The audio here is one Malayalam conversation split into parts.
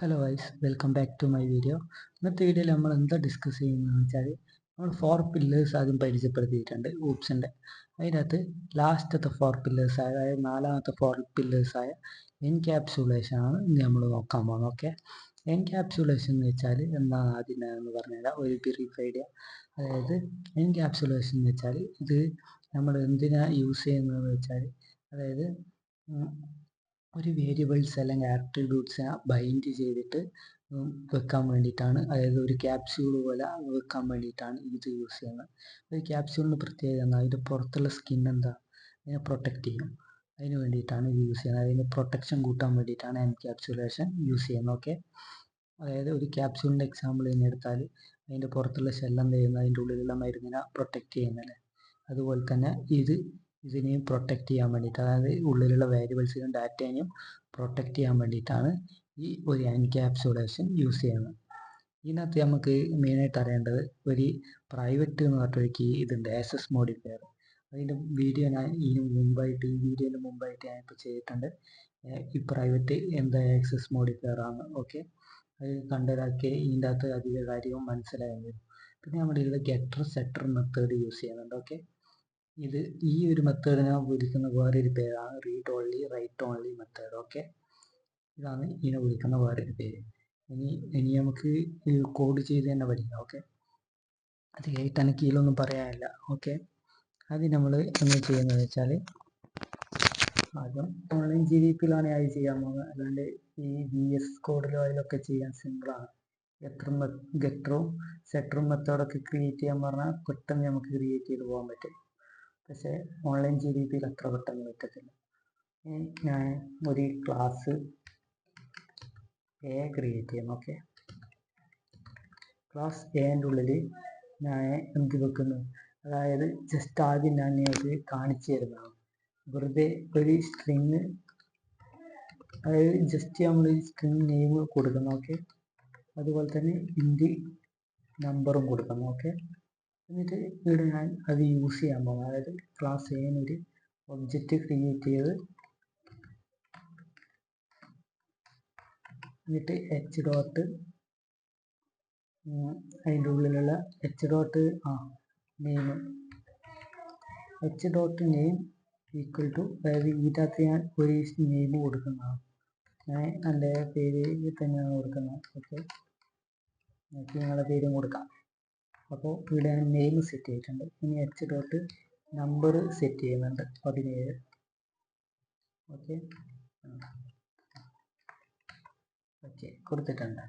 Hello guys, welcome back to my video. ഇന്നത്തെ വീഡിയോയിൽ നമ്മൾ എന്താ ഡിസ്കസ് ചെയ്യുന്നതെന്ന് വെച്ചാൽ നമ്മൾ 4 പില്ലേഴ്സ് ആദ്യം പരിചയപ്പെടുത്തിയിട്ടുണ്ട് ഊപ്സിൻ്റെ. അതിനകത്ത് ലാസ്റ്റത്തെ 4 പില്ലേഴ്സ് അതായത് നാലാമത്തെ 4 പില്ലേഴ്സായ എൻക്യാപ്സുലേഷനാണ് ഇന്ന് നമ്മൾ നോക്കാൻ പോകുന്നത്. ഓക്കെ, എൻക്യാപ്സുലേഷൻ എന്ന് വെച്ചാൽ എന്താണ് ആദ്യം എന്ന് പറഞ്ഞുതരാം, ഒരു ബ്രീഫ് ഐഡിയ. അതായത് എൻക്യാപ്സുലേഷൻ എന്ന് വെച്ചാൽ ഇത് നമ്മൾ എന്തിനാണ് യൂസ് ചെയ്യുന്നതെന്ന് വെച്ചാൽ, അതായത് ഒരു വേരിയബിൾസ് അല്ലെങ്കിൽ ആട്രിബ്യൂട്ട്സിനെ ബൈൻഡ് ചെയ്തിട്ട് വെക്കാൻ വേണ്ടിയിട്ടാണ്, അതായത് ഒരു ക്യാപ്സ്യൂൾ പോലെ വെക്കാൻ വേണ്ടിയിട്ടാണ് ഇത് യൂസ് ചെയ്യുന്നത്. ഒരു ക്യാപ്സ്യൂളിന് പ്രത്യേകത എന്നാൽ അതിൻ്റെ പുറത്തുള്ള സ്കിൻ എന്താ, അതിനെ പ്രൊട്ടക്റ്റ് ചെയ്യും. അതിന് വേണ്ടിയിട്ടാണ് ഇത് യൂസ് ചെയ്യുന്നത്. അതിന് പ്രൊട്ടക്ഷൻ കൂട്ടാൻ വേണ്ടിയിട്ടാണ് എൻക്യാപ്സുലേഷൻ യൂസ് ചെയ്യുന്നത്. ഓക്കെ, അതായത് ഒരു ക്യാപ്സ്യൂളിൻ്റെ എക്സാമ്പിൾ തന്നെ എടുത്താൽ അതിൻ്റെ പുറത്തുള്ള ഷെല്ലെന്ത് ചെയ്യുന്നത്, അതിൻ്റെ ഉള്ളിലുള്ള മരുന്നിനെ പ്രൊട്ടക്റ്റ് ചെയ്യുന്നല്ലേ. അതുപോലെ തന്നെ ഇതിനെയും പ്രൊട്ടക്റ്റ് ചെയ്യാൻ വേണ്ടിയിട്ട്, അതായത് ഉള്ളിലുള്ള വേരിയബിൾസിനും ഡാറ്റേനെയും പ്രൊട്ടക്റ്റ് ചെയ്യാൻ വേണ്ടിയിട്ടാണ് ഈ ഒരു എൻക്യാപ്സുലേഷൻ യൂസ് ചെയ്യുന്നത്. ഇതിനകത്ത് നമുക്ക് മെയിനായിട്ട് അറിയേണ്ടത് ഒരു പ്രൈവറ്റ് എന്ന് പറഞ്ഞിട്ടൊരു കീ ഇതുണ്ട്, ആക്സസ് മോഡിഫയർ. അതിൻ്റെ വീഡിയോ ഞാൻ ഈ വീഡിയോൻ്റെ മുമ്പായിട്ട് ഞാനിപ്പോൾ ചെയ്തിട്ടുണ്ട്. ഈ പ്രൈവറ്റ് എന്താ ആക്സസ് മോഡിഫയർ ആണ്. ഓക്കെ, അത് കണ്ടൊരാൾക്ക് ഇതിൻ്റെ അകത്ത് അധിക കാര്യവും മനസ്സിലായത്. പിന്നെ നമ്മുടെ ഇതിൽ ഗെറ്റർ സെറ്റർ മെത്തേഡ് യൂസ് ചെയ്യുന്നുണ്ട്. ഓക്കെ, ഈ ഒരു മെത്തേഡിനെ വിളിക്കുന്ന വേറൊരു പേരാണ് read only right only method. Okay, ഇതാണ് ഇതിനെ വിളിക്കുന്ന വേറൊരു പേര്. ഇനി നമുക്ക് കോഡ് ചെയ്ത് തന്നെ പഠിക്കാം. ഓക്കെ, അത് കേട്ടാണ് കീഴിലൊന്നും പറയാനില്ല. ഓക്കെ, അത് നമ്മൾ എന്താ ചെയ്യുന്നത് വെച്ചാൽ, ആദ്യം ഓൺലൈൻ GDPയിലാണ് അത് ചെയ്യാൻ പോകുന്നത്. അല്ലാണ്ട് ഈ VS കോഡിലോ അതിലൊക്കെ ചെയ്യാൻ സിമ്പിളാണ്. ഗെറ്ററും സെറ്ററും മെത്തേഡൊക്കെ ക്രിയേറ്റ് ചെയ്യാൻ പറഞ്ഞാൽ പെട്ടെന്ന് നമുക്ക് ക്രിയേറ്റ് ചെയ്ത് പോകാൻ പറ്റും. പക്ഷേ ഓൺലൈൻ GDPയിൽ അത്ര പെട്ടെന്ന് പറ്റത്തില്ല. ഞാൻ ഒരു ക്ലാസ് എ ക്രിയേറ്റ് ചെയ്യണം. ഓക്കെ, ക്ലാസ് എൻ്റെ ഉള്ളിൽ ഞാൻ എന്ത് വെക്കുന്നു, അതായത് ജസ്റ്റ് ആദ്യം ഞാൻ അത് കാണിച്ചു തരുന്നതാണ്. വെറുതെ ഒരു സ്ട്രിങ്, അതായത് ജസ്റ്റ് നമ്മൾ ഈ സ്ട്രിങ് നെയിം കൊടുക്കുന്നു. ഓക്കെ, അതുപോലെ തന്നെ ഇൻഡ് നമ്പറും കൊടുക്കുന്നു. ഓക്കെ, എന്നിട്ട് ഇവിടെ ഞാൻ അത് യൂസ് ചെയ്യാൻ പോകും. അതായത് ക്ലാസ് എനൊരു ഒബ്ജക്റ്റ് ക്രിയേറ്റ് ചെയ്ത് എന്നിട്ട് എച്ച് ഡോട്ട് അതിൻ്റെ ഉള്ളിലുള്ള H dot name equal to, അതായത് ഇതിനകത്ത് ഞാൻ ഒരു നെയിം കൊടുക്കുന്നതാണ്. ഞാൻ എൻ്റെ പേര് തന്നെയാണ് കൊടുക്കുന്നത്. ഓക്കെ, എനിക്ക് നിങ്ങളുടെ പേരും കൊടുക്കാം. അപ്പോൾ ഇവിടെ ഞാൻ നെയിം സെറ്റ് ചെയ്തിട്ടുണ്ട്. ഇനി എച്ച് ഡോട്ട് നമ്പർ സെറ്റ് ചെയ്യുന്നുണ്ട് 17. ഓക്കെ കൊടുത്തിട്ടുണ്ട്,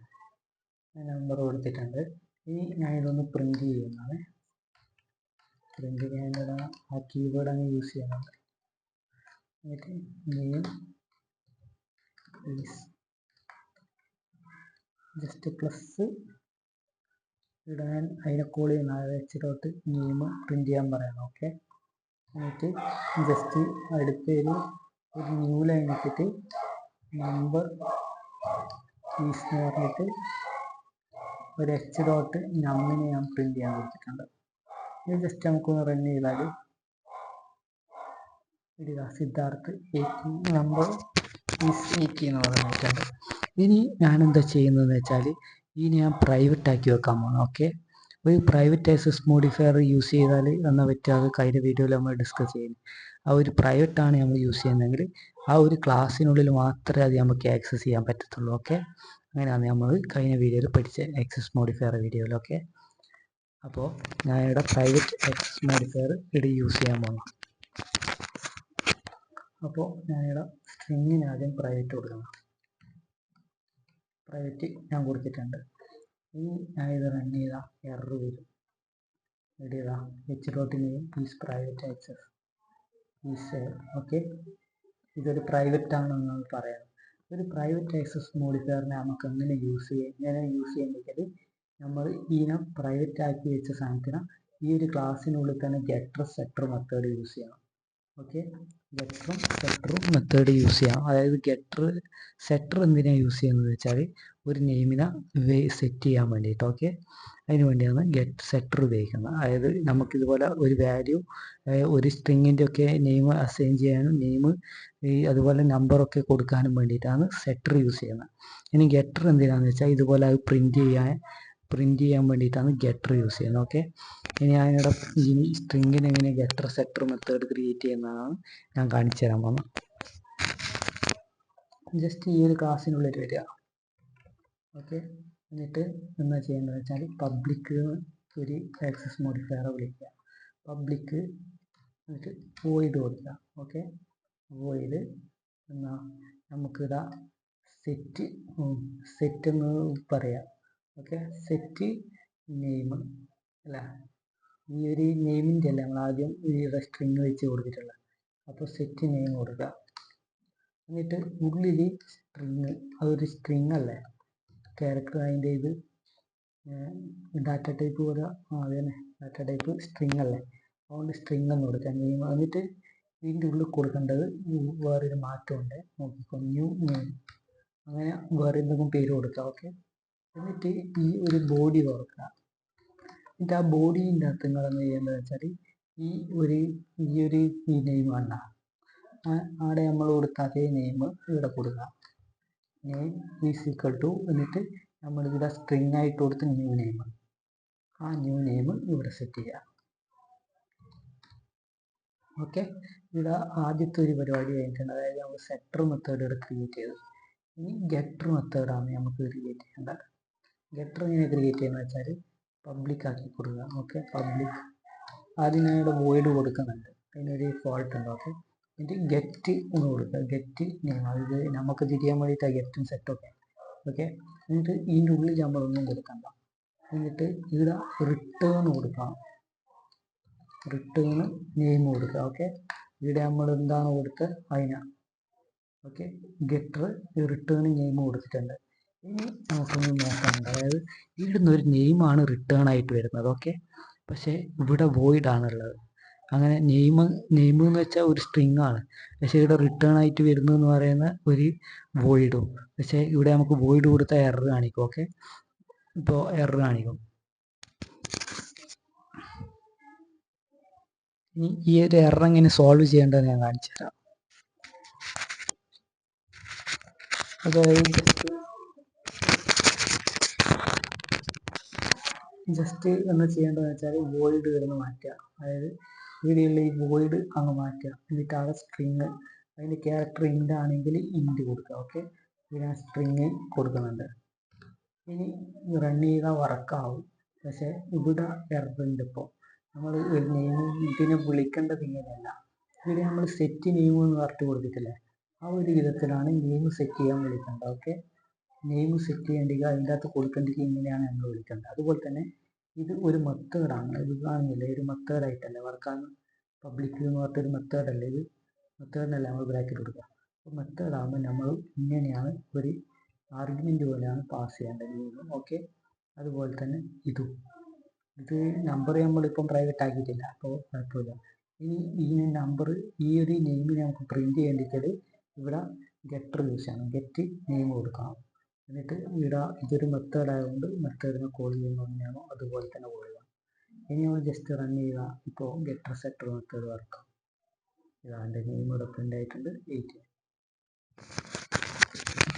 നമ്പർ കൊടുത്തിട്ടുണ്ട്. ഇനി ഞാൻ ഇതൊന്ന് പ്രിന്റ് ചെയ്യുന്നതാണ്. പ്രിന്റ് ചെയ്യാനുള്ള ആ കീബോർഡ് അങ്ങ് യൂസ് ചെയ്യുന്നുണ്ട്. എന്നിട്ട് നെയിം ജസ്റ്റ് പ്ലസ് ഇടാൻ അതിനെ കോൾ ചെയ്യുന്ന എച്ച് ഡോട്ട് നെയിം പ്രിന്റ് ചെയ്യാൻ പറയണം. ഓക്കെ, എന്നിട്ട് ജസ്റ്റ് അടുത്തതിൽ ഒരു ന്യൂ ലൈൻ ഇട്ടിട്ട് നമ്പർ ഈസ് എന്ന് പറഞ്ഞിട്ട് ഒരു എച്ച് ഡോട്ട് നമ്മിനെ ഞാൻ പ്രിന്റ് ചെയ്യാൻ കൊടുത്തിട്ടുണ്ട്. ഇത് ജസ്റ്റ് നമുക്കൊന്ന് റൺ ചെയ്താൽ ഇടുക സിദ്ധാർത്ഥ് 18 നമ്പർ ഈസ് 80 എന്ന് പറഞ്ഞിട്ടുണ്ട്. ഇനി ഞാൻ എന്താ ചെയ്യുന്നതെന്ന് വെച്ചാൽ, ഇനി ഞാൻ പ്രൈവറ്റ് ആക്കി വെക്കാൻ പോകണം. ഓക്കെ, ഒരു പ്രൈവറ്റ് ആക്സസ് മോഡിഫയർ യൂസ് ചെയ്താൽ എന്നാൽ പറ്റാതെ കഴിഞ്ഞ വീഡിയോയിൽ നമ്മൾ ഡിസ്കസ് ചെയ്യുന്നു. ആ ഒരു പ്രൈവറ്റാണ് നമ്മൾ യൂസ് ചെയ്യുന്നതെങ്കിൽ ആ ഒരു ക്ലാസ്സിനുള്ളിൽ മാത്രമേ അത് നമുക്ക് ആക്സസ് ചെയ്യാൻ പറ്റത്തുള്ളൂ. ഓക്കെ, അങ്ങനെയാണ് നമ്മൾ കഴിഞ്ഞ വീഡിയോയിൽ പഠിച്ച ആക്സസ് മോഡിഫയർ വീഡിയോയിൽ. ഓക്കെ, അപ്പോൾ ഞാൻ ഇവിടെ പ്രൈവറ്റ് ആക്സസ് മോഡിഫയർ ഇവിടെ യൂസ് ചെയ്യാൻ പോകണം. അപ്പോൾ ഞാനിവിടെ സ്ട്രിങ്ങിന് ആദ്യം പ്രൈവറ്റ് കൊടുക്കണം. പ്രൈവറ്റ് ഞാൻ കൊടുത്തിട്ടുണ്ട്. ഇനി ഞാൻ ഇത് റൺ ചെയ്താൽ എറർ വരും. എഴുതുക H dot name is private access is. Okay, ഇതൊരു പ്രൈവറ്റ് ആണെന്ന് പറയാം. ഒരു പ്രൈവറ്റ് ആക്സസ് മോഡിഫയറിനെ നമുക്ക് എങ്ങനെ യൂസ് ചെയ്യുന്നത്, നമ്മൾ ഇതിനെ പ്രൈവറ്റ് ആക്കി വെച്ച സാധനത്തിന് ഈ ഒരു ക്ലാസ്സിനുള്ളിൽ തന്നെ ഗെറ്റർ സെറ്റർ മെത്തേഡ് യൂസ് ചെയ്യണം. ഓക്കെ, ഗെറ്ററും സെറ്ററും മെത്തേഡ് യൂസ് ചെയ്യാം. അതായത് സെറ്റർ എന്തിനാണ് യൂസ് ചെയ്യുന്നത് വെച്ചാൽ ഒരു നെയിമിനെ സെറ്റ് ചെയ്യാൻ വേണ്ടിയിട്ട്. ഓക്കെ, അതിന് വേണ്ടിയാണ് സെറ്റർ ഉപയോഗിക്കുന്നത്. അതായത് നമുക്കിതുപോലെ ഒരു വാല്യൂ ഒരു സ്ട്രിങ്ങിൻ്റെ ഒക്കെ നെയിം അസൈൻ ചെയ്യാനും അതുപോലെ നമ്പറൊക്കെ കൊടുക്കാനും വേണ്ടിയിട്ടാണ് സെറ്റർ യൂസ് ചെയ്യുന്നത്. ഇനി ഗെറ്റർ എന്തിനാണെന്ന് വെച്ചാൽ ഇതുപോലെ അത് പ്രിൻറ്റ് ചെയ്യാൻ വേണ്ടിയിട്ടാണ് ഗെറ്റർ യൂസ് ചെയ്യുന്നത്. ഓക്കെ, ഇനി അതിനിടെ ഈ സ്ട്രിങ്ങിന് എങ്ങനെ ഗെറ്റർ സെറ്റർ മെത്തേഡ് ക്രിയേറ്റ് ചെയ്യുന്നതാണ് ഞാൻ കാണിച്ചു തരാൻ പോകുന്നത്. ജസ്റ്റ് ഈ ഒരു ക്ലാസ്സിനുള്ളിൽ വരിക. ഓക്കെ, എന്നിട്ട് എന്താ ചെയ്യേണ്ടതെന്ന് വെച്ചാൽ പബ്ലിക് ഒരു ആക്സസ് മോഡിഫയറെ വിളിക്കുക. പബ്ലിക് എന്നിട്ട് വോയിഡ് കൊടുക്കുക. ഓക്കെ, വോയിഡ് എന്നാ നമുക്കിതാ സെറ്റ് എന്ന് പറയാം. ഓക്കെ, സെറ്റ് നെയിം അല്ല, ഈ ഒരു നെയിമിൻ്റെ അല്ല നമ്മൾ ആദ്യം ഈ സ്ട്രിങ് വെച്ച് കൊടുത്തിട്ടുള്ളത്. അപ്പോൾ സെറ്റ് നെയിം കൊടുക്കുക. എന്നിട്ട് ഉള്ളിൽ സ്ട്രിങ്, അതൊരു സ്ട്രിങ് അല്ലേ, ക്യാരക്ടർ അതിൻ്റെ ഇത് ഡാറ്റ ടൈപ്പ് പോലെ അതന്നെ ഡാറ്റ ടൈപ്പ് സ്ട്രിങ് അല്ലേ, അതുകൊണ്ട് സ്ട്രിങ് എന്ന് കൊടുക്കുക നെയിം. എന്നിട്ട് ഇതിൻ്റെ ഉള്ളിൽ കൊടുക്കേണ്ടത് വേറൊരു മാറ്റമുണ്ട്, നോക്കിക്കോ, ന്യൂ നെയിം, അങ്ങനെ വേറെ എന്തെങ്കിലും പേര് കൊടുക്കുക. ഓക്കെ, എന്നിട്ട് ഈ ഒരു ബോഡി തുറക്കുക. എന്നിട്ട് ആ ബോഡീൻ്റെ അകത്ത് നിങ്ങൾ എന്ത് ചെയ്യേണ്ടത് വെച്ചാൽ ഈ നെയിം വേണ്ട, അവിടെ നമ്മൾ കൊടുത്ത അതേ നെയിം ഇവിടെ കൊടുക്കുക. നെയിം ഈസ് ഈക്വൽ ടു, എന്നിട്ട് നമ്മളിവിടെ സ്ട്രിങ് ആയിട്ട് കൊടുത്ത് ന്യൂ നെയിം, ആ ന്യൂ നെയിം ഇവിടെ സെറ്റ് ചെയ്യുക. ഓക്കെ, ഇവിടെ ആദ്യത്തെ ഒരു പരിപാടി കഴിഞ്ഞിട്ടുണ്ട്. അതായത് നമ്മൾ സെറ്റർ മെത്തേഡ് ഇവിടെ ക്രിയേറ്റ് ചെയ്തു. ഇനി ഗെറ്റർ മെത്തേഡാണ് നമുക്ക് ക്രിയേറ്റ് ചെയ്യേണ്ടത്. ഗെറ്റർ എങ്ങനെ ക്രിയേറ്റ് ചെയ്യുന്നത് വെച്ചാൽ പബ്ലിക് ആക്കി കൊടുക്കുക. ഓക്കെ, പബ്ലിക് ആദ്യം ഞാൻ ഇവിടെ വോയിഡ് കൊടുക്കുന്നുണ്ട്, അതിനൊരു ഫോൾട്ട് ഉണ്ട്. ഓക്കെ, എന്നിട്ട് ഗെറ്റ് എന്ന് കൊടുക്കുക. ഗെറ്റ് നെയിം, അത് നമുക്ക് തിരിയാൻ വേണ്ടിയിട്ടാണ് ഗെറ്റും സെറ്റൊക്കെ. ഓക്കെ, എന്നിട്ട് ഇതിൻ്റെ ഉള്ളിൽ നമ്മളൊന്നും കൊടുക്കണ്ട. എന്നിട്ട് ഇവിടെ റിട്ടേൺ കൊടുക്കണം. റിട്ടേൺ നെയിം കൊടുക്കുക. ഓക്കെ, ഇവിടെ നമ്മൾ എന്താണ് കൊടുത്തത് അതിനാണ്. ഓക്കെ, ഗെറ്റർ റിട്ടേൺ നെയിം കൊടുത്തിട്ടുണ്ട്. ഇനി നമുക്കൊന്ന് നോക്കാനുണ്ട്, അതായത് ഇവിടുന്ന് ഒരു നെയിമാണ് റിട്ടേൺ ആയിട്ട് വരുന്നത്. ഓക്കെ, പക്ഷേ ഇവിടെ വോയിഡ് ആണുള്ളത്. അങ്ങനെ നെയിം എന്ന് വെച്ചാൽ ഒരു സ്ട്രിങ് ആണ്, പക്ഷേ ഇവിടെ റിട്ടേൺ ആയിട്ട് വരുന്നു എന്ന് പറയുന്ന ഒരു വോയിഡും. പക്ഷേ ഇവിടെ നമുക്ക് വോയിഡ് കൊടുത്താൽ എറർ കാണിക്കും. ഓക്കെ, ഇപ്പോൾ എറർ കാണിക്കും. ഇനി ഈ ഒരു എറർ എങ്ങനെ സോൾവ് ചെയ്യേണ്ടത് ഞാൻ കാണിച്ചു തരാം. അതായത് ജസ്റ്റ് എന്ന് ചെയ്യേണ്ടതെന്ന് വെച്ചാൽ വോയിഡ് കിടന്ന് മാറ്റുക. അതായത് ഇവിടെയുള്ള ഈ വോയിഡ് അങ്ങ് മാറ്റുക. എന്നിട്ട് അവിടെ സ്ട്രിങ്, അതിൻ്റെ ക്യാരക്ടർ ഇൻഡ് ആണെങ്കിൽ ഇൻഡ് കൊടുക്കുക. ഓക്കെ, ഇവിടെ സ്ട്രിങ് കൊടുക്കുന്നുണ്ട്. ഇനി റൺ ചെയ്താൽ വർക്കാവും, പക്ഷേ ഇവിടെ എററുണ്ട്. ഇപ്പോൾ നമ്മൾ ഒരു നെയിം ഇതിനെ വിളിക്കേണ്ടത് ഇങ്ങനെയല്ല. ഇവിടെ നമ്മൾ സെറ്റ് നെയിം എന്ന് പറഞ്ഞിട്ട് കൊടുത്തിട്ടില്ലേ, ആ ഒരു വിധത്തിലാണ് നെയിം സെറ്റ് ചെയ്യാൻ വിളിക്കേണ്ടത്. ഓക്കെ, നെയിം സെറ്റ് ചെയ്യേണ്ടത് അതിൻ്റെ അകത്ത് കൊടുക്കേണ്ടത് ഇങ്ങനെയാണ് നമ്മൾ വിളിക്കേണ്ടത്. അതുപോലെ തന്നെ ഇത് ഒരു മെത്തേഡാണ്, ഇത് കാണുന്നില്ല, ഒരു മെത്തേഡായിട്ടല്ല വർക്കാണ്. പബ്ലിക് എന്ന് പറഞ്ഞിട്ടൊരു മെത്തേഡല്ലേ, ഇത് മെത്തേഡിനല്ല നമ്മൾ ബ്രാക്കറ്റ് കൊടുക്കുക. അപ്പോൾ മെത്തേഡാകുമ്പോൾ നമ്മൾ ഇങ്ങനെയാണ് ഒരു ആർഗ്യുമെൻ്റ് പോലെയാണ് പാസ് ചെയ്യേണ്ടത് നെയിം. ഓക്കെ, അതുപോലെ തന്നെ ഇത് നമ്പർ നമ്മളിപ്പം പ്രൈവറ്റ് ആക്കിയിട്ടില്ല, അപ്പോൾ കുഴപ്പമില്ല. ഇനി ഈ നമ്പർ, ഈ ഒരു നെയിമിനെ നമുക്ക് പ്രിൻറ്റ് ചെയ്യേണ്ടിയിട്ട് ഇവിടെ ഗെറ്റർ യൂസ് ചെയ്യണം. ഗെറ്റ് നെയിം കൊടുക്കണം. എന്നിട്ട് ഇവിടെ ഇതൊരു മെത്തേഡ് ആയതുകൊണ്ട് മെത്തേഡിനെ കോൾ ചെയ്യുമ്പോൾ എങ്ങനെയാണോ അതുപോലെ തന്നെ കോൾ ചെയ്യാം. ഇനി നമ്മൾ ജസ്റ്റ് റൺ ചെയ്യുക. ഇപ്പോൾ ഗെറ്റർ സെറ്റർ മെത്തേഡ് വർക്കാം. ഇതാ എൻ്റെ നെയിം ഇവിടെ പ്രിൻ്റ് ആയിട്ടുണ്ട് 8.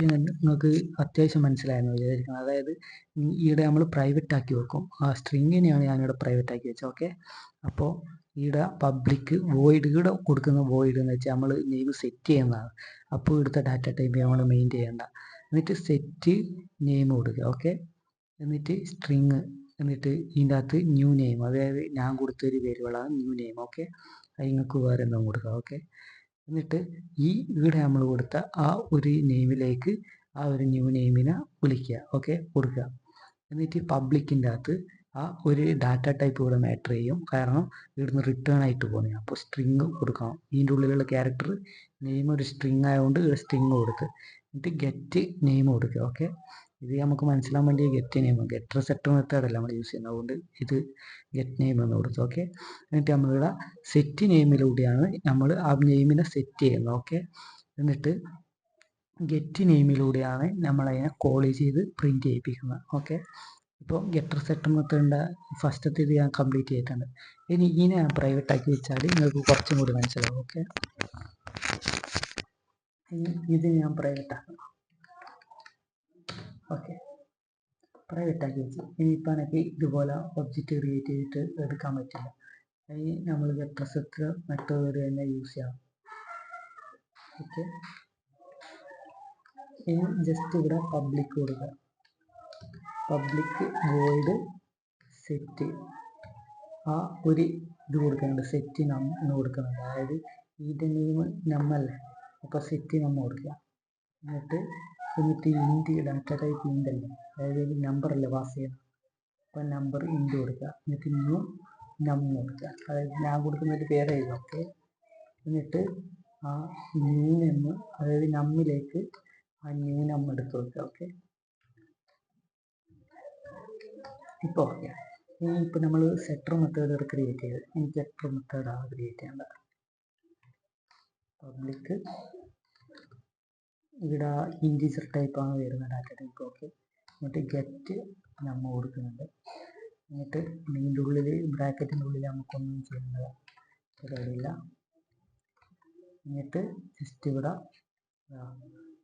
നിങ്ങൾക്ക് അത്യാവശ്യം മനസ്സിലായെന്ന് വിചാരിക്കണം. അതായത് ഇവിടെ നമ്മൾ പ്രൈവറ്റ് ആക്കി വെക്കും, ആ സ്ട്രിങ്ങിനെയാണ് ഞാനിവിടെ പ്രൈവറ്റ് ആക്കി വെച്ചത്. ഓക്കെ, അപ്പോൾ ഇവിടെ പബ്ലിക് വോയിഡ്, ഇവിടെ കൊടുക്കുന്ന വോയിഡ് എന്ന് വെച്ചാൽ നമ്മൾ നെയിം സെറ്റ് ചെയ്യുന്നതാണ്. അപ്പോൾ ഇവിടുത്തെ ഡാറ്റ ടൈപ്പ് നമ്മൾ മെയിൻറ്റെയിൻ ചെയ്യേണ്ട. എന്നിട്ട് സെറ്റ് നെയിം കൊടുക്കുക. ഓക്കെ, എന്നിട്ട് സ്ട്രിങ്, എന്നിട്ട് ഇതിൻ്റെ അകത്ത് ന്യൂ നെയിം, അതായത് ഞാൻ കൊടുത്തൊരു വേരിയബിളാണ് ന്യൂ നെയിം. ഓക്കെ, അത് നിങ്ങൾക്ക് വേറെ എന്തെങ്കിലും കൊടുക്കുക. ഓക്കെ, എന്നിട്ട് ഇവിടെ നമ്മൾ കൊടുത്ത ആ ഒരു നെയിമിലേക്ക് ആ ഒരു ന്യൂ നെയിമിനെ വിളിക്കുക. ഓക്കെ, കൊടുക്കുക. എന്നിട്ട് പബ്ലിക്കിൻ്റെ അകത്ത് ആ ഒരു ഡാറ്റ ടൈപ്പ് ഇവിടെ മാറ്റർ ചെയ്യും, കാരണം ഇവിടുന്ന് റിട്ടേൺ ആയിട്ട് പോകുന്നത്. അപ്പോൾ സ്ട്രിങ് കൊടുക്കണം. ഇതിൻ്റെ ഉള്ളിലുള്ള ക്യാരക്ടർ നെയിം ഒരു സ്ട്രിങ് ആയതുകൊണ്ട് ഇവിടെ സ്ട്രിങ് കൊടുത്ത്, എന്നിട്ട് ഗെറ്റ് നെയിം കൊടുക്കുക. ഓക്കെ, ഇത് നമുക്ക് മനസ്സിലാൻ വേണ്ടി ഗെറ്റ് നെയിം, ഗെറ്റർ സെറ്റർ മെത്തേഡല്ല നമ്മൾ യൂസ് ചെയ്യുന്നത്, അതുകൊണ്ട് ഇത് ഗെറ്റ് നെയിം എന്ന് കൊടുത്തു. ഓക്കെ, എന്നിട്ട് നമ്മളിവിടെ സെറ്റ് നെയിമിലൂടെയാണ് നമ്മൾ ആ നെയിമിനെ സെറ്റ് ചെയ്യുന്നത്. ഓക്കെ, എന്നിട്ട് ഗെറ്റ് നെയിമിലൂടെയാണ് നമ്മളതിനെ കോൾ ചെയ്ത് പ്രിൻറ്റ് ചെയ്യിപ്പിക്കുന്നത്. ഓക്കെ, ഇപ്പോൾ ഗെറ്റർ സെറ്റർ മെത്തേഡിൻ്റെ ഫസ്റ്റത്തെ ഇത് ഞാൻ കംപ്ലീറ്റ് ചെയ്തിട്ടുണ്ട്. ഇനി ഇതിനെ ഞാൻ പ്രൈവറ്റ് ആക്കി വെച്ചാൽ നിങ്ങൾക്ക് കുറച്ചും കൂടി മനസ്സിലാവും. ഓക്കെ, ഇത് ഞാൻ പ്രൈവറ്റ് ആക്കണം. ഓക്കെ, പ്രൈവറ്റ് ആക്കി വെച്ചു. ഇനിയിപ്പോൾ എനിക്ക് ഇതുപോലെ ഒബ്ജക്റ്റ് ക്രിയേറ്റ് ചെയ്തിട്ട് എടുക്കാൻ പറ്റില്ല. അതിന് നമ്മൾ ഗെറ്റർ സെറ്റർ മെത്തേഡ് തന്നെ യൂസ് ചെയ്യണം. ഓക്കെ, ഇനി ജസ്റ്റ് ഇവിടെ പബ്ലിക് കൊടുക്കുക. പബ്ലിക് വോയിഡ് സെറ്റ്, ആ ഒരു ഇത് കൊടുക്കുന്നുണ്ട്, സെറ്റ് നം എന്ന് കൊടുക്കുന്നുണ്ട്. അതായത് ഇതിൻ്റെ നെയിം നമ്മല്ലേ, അപ്പോൾ സെറ്റ് നമ്മ കൊടുക്കുക. എന്നിട്ട് ഇൻറ്റ് ഡാറ്റ ടൈപ്പ് ഇൻറ്റ് അല്ലേ, അതായത് നമ്പറല്ലേ പാസ് ചെയ്യുക, അപ്പോൾ നമ്പർ ഇൻറ്റ് കൊടുക്കുക. എന്നിട്ട് ന്യൂ നം കൊടുക്കുക, അതായത് ഞാൻ കൊടുക്കുന്ന ഒരു പേരായിരുന്നു. ഓക്കെ, എന്നിട്ട് ആ ന്യൂ നം, അതായത് നമ്മിലേക്ക് ആ ന്യൂ നം എടുത്ത് കൊടുക്കുക. ഓക്കെ, ഇപ്പോൾ ഓക്കെ. ഇപ്പോൾ നമ്മൾ സെറ്റർ മെത്തേഡ് ക്രിയേറ്റ് ചെയ്ത്, ഈ സെറ്റർ മെത്തേഡാണ് ക്രിയേറ്റ് ചെയ്യേണ്ടത്. പബ്ലിക് ഇവിടെ ഇൻറ്റീജർ ടൈപ്പാണ് വരുന്ന ഡാറ്റ ടൈപ്പ്. ഓക്കെ, എന്നിട്ട് ഗെറ്റ് നമ്മൾ കൊടുക്കുന്നുണ്ട്. എന്നിട്ട് ഇതിൻ്റെ ഉള്ളിൽ ബ്രാക്കറ്റിൻ്റെ ഉള്ളിൽ നമുക്കൊന്നും ചെയ്യേണ്ട പരിപാടിയില്ല. എന്നിട്ട് ജസ്റ്റ് ഇവിടെ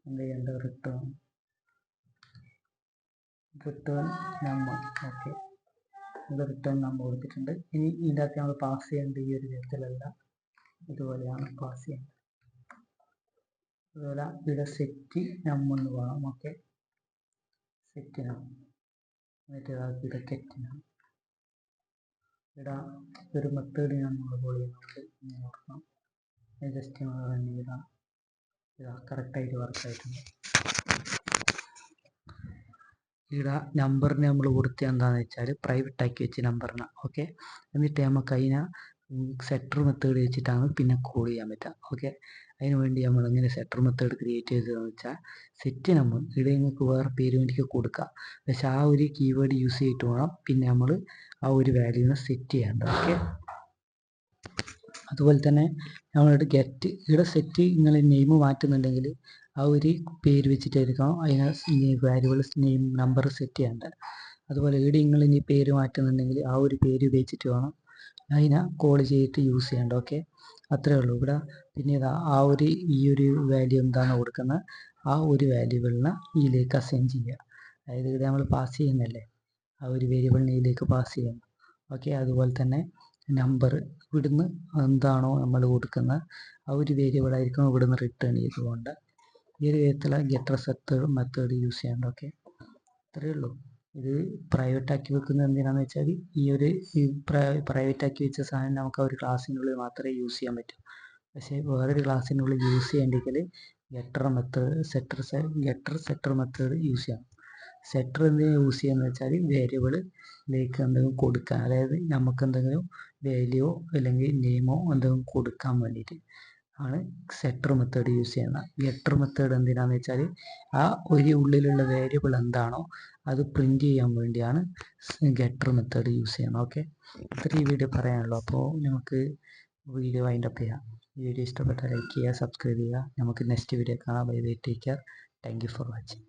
എന്ത് ചെയ്യേണ്ടത്, റിട്ടേൺ നമ്പർ. ഓക്കെ, ഇത് റിട്ടേൺ നമ്പർ കൊടുത്തിട്ടുണ്ട്. ഇനി ഇതിൻ്റെ അകത്ത് നമ്മൾ പാസ് ചെയ്യേണ്ട ഈ ഒരു വിധത്തിലല്ല, ഇതുപോലെയാണ് പാസ് ചെയ്യേണ്ടത്. അതുപോലെ ഇവിടെ സെറ്റ് നമ്പെന്ന് പോകണം. ഓക്കെ, സെറ്റ് നമ്പർ, എന്നിട്ട് ഇവിടെ ഗെറ്റ് നമ്പർ. ഇവിടെ ഒരു മെത്തേഡ് നമ്മൾ കോൾ ചെയ്യുന്നുണ്ട്, ഇങ്ങനെ നോക്കണം. ജസ്റ്റ് റൺ ചെയ്താൽ ഇതാ കറക്റ്റായിട്ട് വർക്കായിട്ടുണ്ട്. ഇവിടെ നമ്പറിന് നമ്മൾ കൊടുത്ത എന്താണെന്ന് വെച്ചാൽ പ്രൈവറ്റ് ആക്കി വെച്ച് നമ്പറിന്. ഓക്കെ, എന്നിട്ട് നമുക്ക് അതിനെ സെറ്റർ മെത്തേഡ് വെച്ചിട്ടാണ് പിന്നെ കോൾ ചെയ്യാൻ പറ്റുക. ഓക്കെ, അതിന് വേണ്ടി നമ്മൾ എങ്ങനെ സെറ്റർ മെത്തേഡ് ക്രിയേറ്റ് ചെയ്തതെന്ന് വെച്ചാൽ സെറ്റ് നമ്പർ ഇവിടെ നിങ്ങൾക്ക് വേറെ പേര് വേണ്ടിക്ക് കൊടുക്കാം, പക്ഷെ ആ ഒരു കീവേഡ് യൂസ് ചെയ്തിട്ട് വേണം പിന്നെ നമ്മൾ ആ ഒരു വാല്യൂവിനെ സെറ്റ് ചെയ്യേണ്ടത്. ഓക്കെ, അതുപോലെ തന്നെ നമ്മളുടെ ഗെറ്റ് ഇവിടെ സെറ്റ് നിങ്ങൾ നെയിം മാറ്റുന്നുണ്ടെങ്കിൽ ആ ഒരു പേര് വെച്ചിട്ടായിരിക്കണം അതിനെ വാല്യൂബിൾസ് നെയിം നമ്പർ സെറ്റ് ചെയ്യേണ്ടത്. അതുപോലെ ഇവിടെ നിങ്ങൾ ഇനി പേര് മാറ്റുന്നുണ്ടെങ്കിൽ ആ ഒരു പേര് ഉപയോഗിച്ചിട്ട് വേണം അതിനെ കോൾ ചെയ്തിട്ട് യൂസ് ചെയ്യേണ്ടത്. ഓക്കെ, അത്രേ ഉള്ളൂ. ഇവിടെ പിന്നെ ആ ഒരു ഈ ഒരു വാല്യൂ എന്താണ് കൊടുക്കുന്നത് ആ ഒരു വാല്യൂബിളിനെ ഇതിലേക്ക് അസൈൻ ചെയ്യുക. അതായത് ഇവിടെ നമ്മൾ പാസ് ചെയ്യുന്നല്ലേ, ആ ഒരു വേരിയബിളിനെ ഇതിലേക്ക് പാസ് ചെയ്യുന്നു. ഓക്കെ, അതുപോലെ തന്നെ നമ്പർ ഇവിടുന്ന് എന്താണോ നമ്മൾ കൊടുക്കുന്നത് ആ ഒരു വേരിയബിൾ ആയിരിക്കും ഇവിടുന്ന് റിട്ടേൺ ചെയ്തുകൊണ്ട് ഈ ഒരു വിധത്തിലുള്ള ഗെറ്റർ സെറ്റർ മെത്തേഡ് യൂസ് ചെയ്യേണ്ട. ഓക്കെ, അത്രയേ ഉള്ളൂ. ഇത് പ്രൈവറ്റ് ആക്കി വെക്കുന്നത് എന്തിനാണെന്ന് വെച്ചാൽ ഈ പ്രൈവറ്റ് ആക്കി വെച്ച സാധനം നമുക്ക് ആ ഒരു ക്ലാസ്സിനുള്ളിൽ മാത്രമേ യൂസ് ചെയ്യാൻ പറ്റൂ. പക്ഷേ വേറൊരു ക്ലാസ്സിനുള്ളിൽ യൂസ് ചെയ്യേണ്ടെങ്കിൽ ഗെറ്റർ സെറ്റർ മെത്തേഡ് യൂസ് ചെയ്യണം. സെറ്റർ എന്തിനാ യൂസ് ചെയ്യുന്നത് വെച്ചാൽ വേരിയബിളിലേക്ക് എന്തെങ്കിലും കൊടുക്കാൻ, അതായത് നമുക്ക് എന്തെങ്കിലും വാല്യൂയോ അല്ലെങ്കിൽ നെയിമോ എന്തെങ്കിലും കൊടുക്കാൻ വേണ്ടിയിട്ട് ആണ് സെറ്റർ മെത്തേഡ് യൂസ് ചെയ്യുന്നത്. ഗെറ്റർ മെത്തേഡ് എന്തിനാന്ന് വെച്ചാൽ ആ ഒരു ഉള്ളിലുള്ള വേരിയബിൾ എന്താണോ അത് പ്രിൻറ്റ് ചെയ്യാൻ വേണ്ടിയാണ് ഗെറ്റർ മെത്തേഡ് യൂസ് ചെയ്യുന്നത്. ഓക്കെ, ഇത്ര ഈ വീഡിയോ പറയാനുള്ളൂ. അപ്പോൾ നമുക്ക് വീഡിയോ വൈൻഡപ്പ് ചെയ്യാം. വീഡിയോ ഇഷ്ടപ്പെട്ടാൽ ലൈക്ക് ചെയ്യുക, സബ്സ്ക്രൈബ് ചെയ്യുക. നമുക്ക് നെക്സ്റ്റ് വീഡിയോ കാണാം. Bye bye, take care. Thank you for watching.